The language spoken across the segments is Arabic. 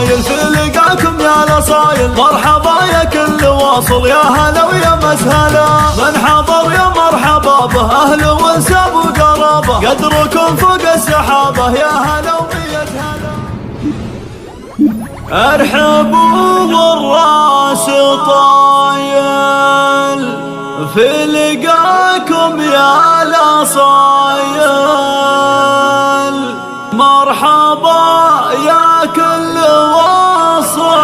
طايل في لقاكم يا الاصايل، مرحبا يا كل واصل يا هلا ويا مسهلا، من حضر يا مرحبا به اهل وانساب وقرابه، قدركم فوق السحابه يا هلا ومية هلا. ارحبوا والراس طايل في لقاكم يا الاصايل، مرحبا يا كل واصل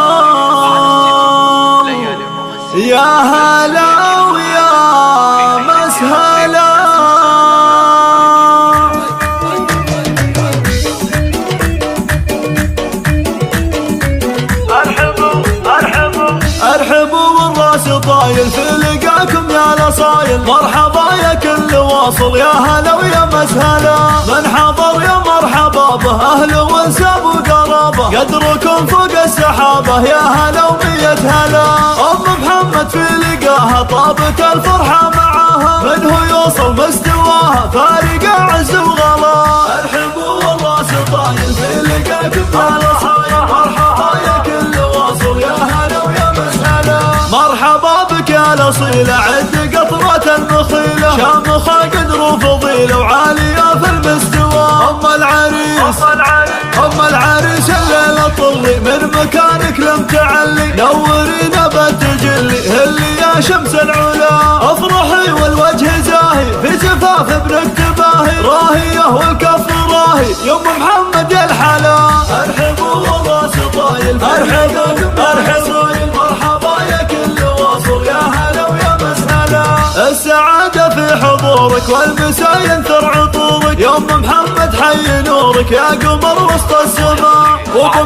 يا هلا ويا مسهلا. ارحبوا والراس طايل في لقاكم يا الاصايل، مرحبا يا كل واصل يا هلا ويا مسهلا، من حضر يا مرحبا به اهل وانساب وقرابه، قدركم فوق السحابه يا هلا ومية هلا. ام محمد في لقاها طابت الفرحه معاها، منه يوصل مستواها فارقه عز وغلا. ارحبوا والراس طايل في لقاكم يا الاصايل، مرحبا يا كل واصل يا هلا ويا مسهلا، مرحبا بك يا الاصيله عد قطرة المخيله، شامخه قدر وفضيله وعاليه في المستوى. ام العريس الليله طلي من مكانك لم تعلي، نورينا بالتجلي هلي يا شمس العلا، افرحي والوجه زاهي في زفاف ابنك تباهي، راهيه والكف راهي يا ام محمد يا الحلا. ارحبوا والراس طايل ارحبوا مرحبا يا كل واصل يا هلا ويا مسهلا، السعادة في حضورك والمسا ينثر عطورك، يا ام محمد حي نورك يا قمر وسط السماء، وابو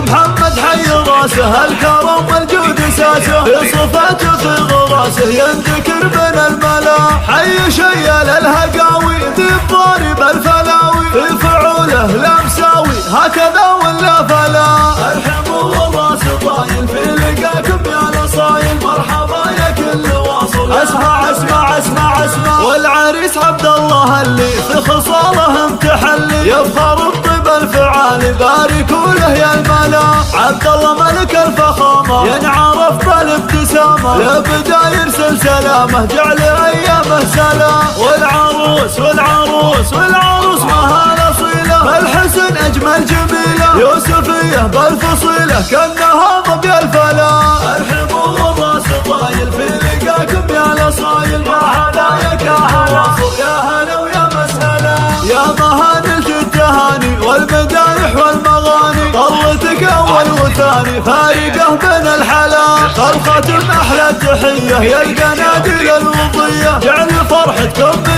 محمد حي راسه الكرم والجود ساسه، في صفاته في غراسه ينذكر بين الملا، حي شيال الهقاوي ذي الضارب الفلاوي، في فعوله لا مساوي هكذا ولا فلا. ارحبوا والراس طايل في لقاكم يا الاصايل، مرحبا يا كل واصل. اسمع والعريس عبد الله اللي في خصالهم تحلي، يفخر الطيب الفعالي باركوا له يا الملا، عبد الله ملك الفخامه ينعرف بالابتسامه، لبدا يرسل سلامه جعل ايامه سلام. والعروس مها الاصيله بالحسن اجمل جميله، يوسفيه بالفصيله كانها ظبي الفلا. ارحبوا والراس طايل في لقاكم يا الاصايل، مرحبا يا كل واصل يا هلا ويا مسهلا، يا مهانة التهاني والمدايح والمغاني، طلتك اول وثاني فارقه بين الحلا، خلقة احلى التحيه يا القناديل الوضيه، جعل فرحتكم